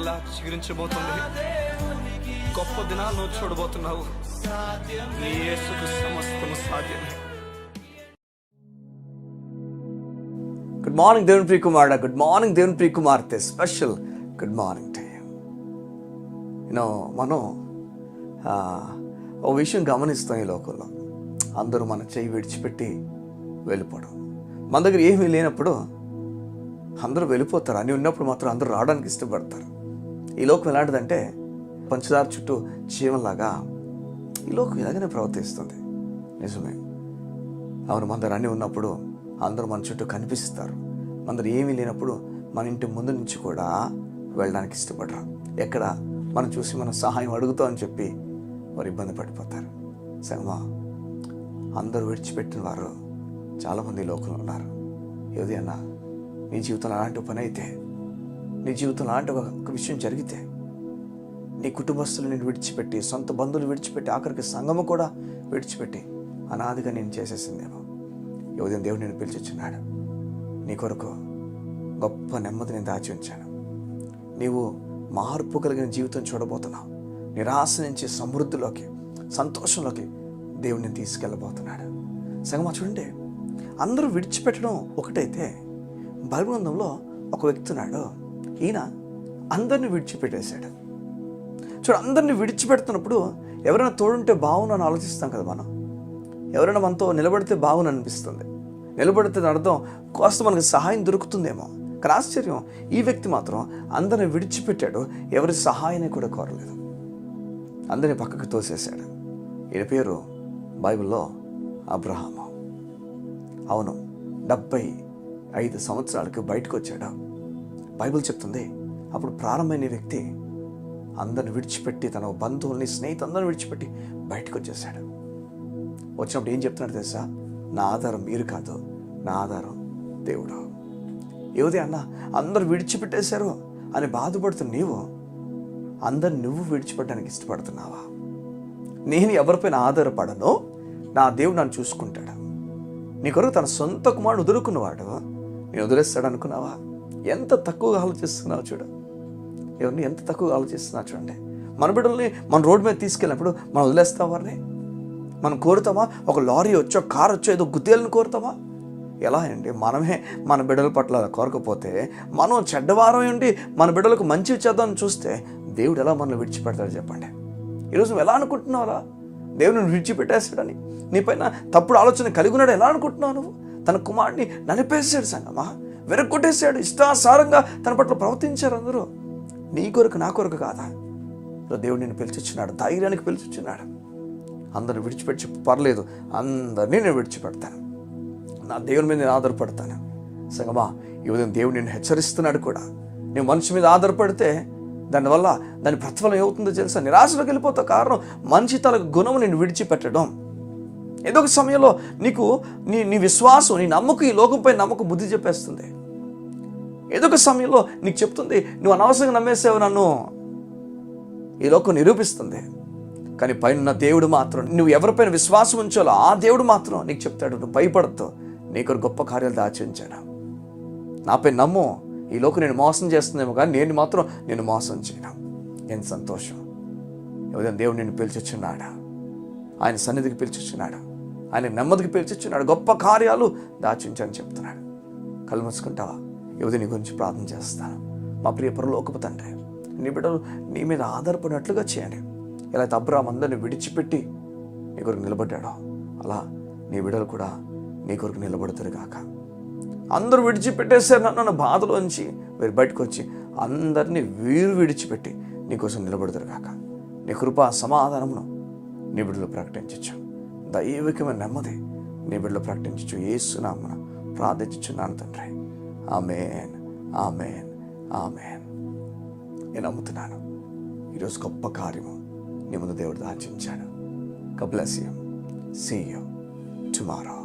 మరలా చిగురించబోతుంది. గొప్ప దినాలను చూడబోతున్నావు. నీ యేసుకు సమస్తము సాధ్యమే. గుడ్ మార్నింగ్ దేవుని ప్రియ కుమారుడా, గుడ్ మార్నింగ్ దేవుని ప్రియ కుమార్తె, special good morning to you. మనం ఓ విషయం గమనిస్తాం. ఈ లోకంలో అందరూ మన చేయి విడిచిపెట్టి వెళ్ళిపోవడం. మన దగ్గర ఏమీ లేనప్పుడు అందరూ వెళ్ళిపోతారు. అని ఉన్నప్పుడు మాత్రం అందరూ రావడానికి ఇష్టపడతారు. ఈ లోకం ఎలాంటిదంటే పంచదార చుట్టూ చీమలాగా ఈ లోకం ఇలాగనే ప్రవర్తిస్తుంది. నిజమే, అవును. మన దగ్గర అన్నీ ఉన్నప్పుడు అందరూ మన చుట్టూ కనిపిస్తారు. మన దగ్గర ఏమీ లేనప్పుడు మన ఇంటి ముందు నుంచి కూడా వెళ్ళడానికి ఇష్టపడరు. ఎక్కడ మనం చూసి మనం సహాయం అడుగుతామని చెప్పి వారు ఇబ్బంది పడిపోతారు. సంగమా, అందరూ విడిచిపెట్టిన వారు చాలామంది ఈ లోకంలో ఉన్నారు. ఏది అన్నా నీ జీవితంలో అలాంటి పని అయితే, నీ జీవితంలో అలాంటి ఒక విషయం జరిగితే, నీ కుటుంబస్తులు నేను విడిచిపెట్టి, సొంత బంధువులు విడిచిపెట్టి, ఆఖరికి సంఘము కూడా విడిచిపెట్టి అనాదిగా నేను చేసేసిందేమో. ఈ ఉదయం దేవుడు నేను పిలిచిచ్చున్నాడు. నీ కొరకు గొప్ప నెమ్మది నేను దాచి ఉంచాను. నీవు మార్పు కలిగిన జీవితం చూడబోతున్నావు. నిరాశ నుంచి సమృద్ధిలోకి, సంతోషంలోకి దేవుడిని తీసుకెళ్ళబోతున్నాడు. సంగమా, చూడండి, అందరూ విడిచిపెట్టడం ఒకటైతే బైబిల్ గ్రంథంలో ఒక వ్యక్తి ఉన్నాడు. ఈయన అందరిని విడిచిపెట్టేశాడు. చూడు, అందరినీ విడిచిపెడుతున్నప్పుడు ఎవరైనా తోడుంటే బాగుండు అని ఆలోచిస్తాం కదా మనం. ఎవరైనా మనతో నిలబడితే బాగుండు అనిపిస్తుంది. నిలబడితే అర్థం కాస్త మనకు సహాయం దొరుకుతుందేమో. కానీ ఆశ్చర్యం, ఈ వ్యక్తి మాత్రం అందరిని విడిచిపెట్టాడు. ఎవరి సహాయాన్ని కూడా కోరలేదు. అందరిని పక్కకు తోసేశాడు. ఈయన పేరు బైబిల్లో అబ్రహాము. అవును, 75 సంవత్సరాలకు బయటకు వచ్చాడు. బైబిల్ చెప్తుంది అప్పుడు ప్రారంభమైన వ్యక్తి అందరిని విడిచిపెట్టి, తన బంధువుల్ని, స్నేహితులందరిని విడిచిపెట్టి బయటకు వచ్చేసాడు. వచ్చినప్పుడు ఏం చెప్తున్నాడు తెలుసా? నా ఆధారం మీరు కాదు, నా ఆధారం దేవుడు. ఏదే అన్న, అందరూ విడిచిపెట్టేశారు అని బాధపడుతున్న నీవు అందరు నువ్వు విడిచిపెట్టడానికి ఇష్టపడుతున్నావా? నేను ఎవరిపైన ఆధారపడనో నా దేవుడు నన్ను చూసుకుంటాడు. నీ కొరకు తన సొంత కుమారుడు వదులుకున్నవాడు నేను వదిలేస్తాడు అనుకున్నావా? ఎంత తక్కువగా ఆలోచిస్తున్నావు చూడు. ఎవరిని ఎంత తక్కువగా ఆలోచిస్తున్నావు చూడండి. మన బిడ్డల్ని మన రోడ్డు మీద తీసుకెళ్ళినప్పుడు మనం వదిలేస్తాం వారిని? మనం కోరుతామా? ఒక లారీ వచ్చో, కారు వచ్చో, ఏదో గుద్దేయాలని కోరుతామా? ఎలా అండి? మనమే మన బిడ్డల పట్ల కోరకపోతే, మనం చెడ్డవారం ఏంటి మన బిడ్డలకు మంచి చేద్దామని చూస్తే దేవుడు ఎలా మనల్ని విడిచిపెడతాడు చెప్పండి? ఈరోజు నువ్వు ఎలా అనుకుంటున్నావురా దేవుని విడిచిపెట్టేస్తాడని? నీపైన తప్పుడు ఆలోచన కలిగి ఉన్నాడు ఎలా అనుకుంటున్నావు నువ్వు? తన కుమారుడిని నలిపేశాడు సంగమా, వెరగొట్టేశాడు. ఇష్టాసారంగా తన పట్ల ప్రవర్తించారు అందరూ. నీ కొరకు నా కొరకు కాదా? దేవుడు నిన్ను పిలిచిచ్చున్నాడు, ధైర్యానికి పిలిచిచ్చున్నాడు. అందరిని విడిచిపెట్టి పర్లేదు, అందరినీ నేను విడిచిపెడతాను, నా దేవుని మీద నేను ఆధారపడతాను. సంగమా, ఈ ఉదయం దేవుడు నిన్ను హెచ్చరిస్తున్నాడు కూడా. నువ్వు మనిషి మీద ఆధారపడితే దానివల్ల దాని ప్రతిఫలం ఏమవుతుందో తెలుసా? నిరాశలోకి వెళ్ళిపోతావు. కారణం మనిషి తన గుణం నిన్ను విడిచిపెట్టడం. ఏదో ఒక సమయంలో నీకు నీ విశ్వాసం, నీ నమ్మకం, ఈ లోకంపై నమ్మకం బుద్ధి చెప్పేస్తుంది. ఏదో ఒక సమయంలో నీకు చెప్తుంది, నువ్వు అనవసరంగా నమ్మేసావు నన్ను, ఈ లోకం నిరూపిస్తుంది. కానీ పైన దేవుడు మాత్రం, నువ్వు ఎవరిపైన విశ్వాసం ఉంచాలో ఆ దేవుడు మాత్రం నీకు చెప్తాడు, నువ్వు భయపడతావు, నీకు గొప్ప కార్యాలు దాచి ఉంచాను, నాపై నమ్ము, ఈ లోకం నేను మోసం చేస్తుందేమో కానీ నేను మాత్రం నేను మోసం చేయను. ఎంత సంతోషం! ఉదయం దేవుడు నిన్ను పిలిచిచ్చున్నాడు, ఆయన సన్నిధికి పిలిచిచ్చున్నాడు, ఆయన నెమ్మదికి పిలిచిచ్చున్నాడు, గొప్ప కార్యాలు దాచించని చెప్తున్నాడు. కళ్ళు మూసుకుంటావా? ఉదయం నీ గురించి ప్రార్థన చేస్తాను. మా ప్రియ పరలోకపు తండ్రి, నీ బిడ్డలు నీ మీద ఆధారపడినట్లుగా చేయండి. ఎలా అయితే అబ్రాహాము అందరిని విడిచిపెట్టి నీ కొరకు నిలబడ్డాడో, అలా నీ బిడ్డలు కూడా నీ కొరకు నిలబడతారు కాక. అందరూ విడిచిపెట్టేశారు నన్ను బాధలోంచి వీరు బయటకు వచ్చి అందరినీ వీరు విడిచిపెట్టి నీకోసం నిలబడతారు కాక. నీ కృపా సమాధానమును నీ బిడ్డలు ప్రకటించచ్చు, దైవికమైన నెమ్మది నీ బిడ్డలు ప్రకటించచ్చు. యేసు నామమున ప్రార్థించుచున్నాను తండ్రి. ఆమేన్, ఆమేన్, ఆమేన్. నేను నమ్ముతున్నాను ఈరోజు గొప్ప కార్యము నీ ముందు దేవుడు దాచించాడు. God bless you. See you tomorrow.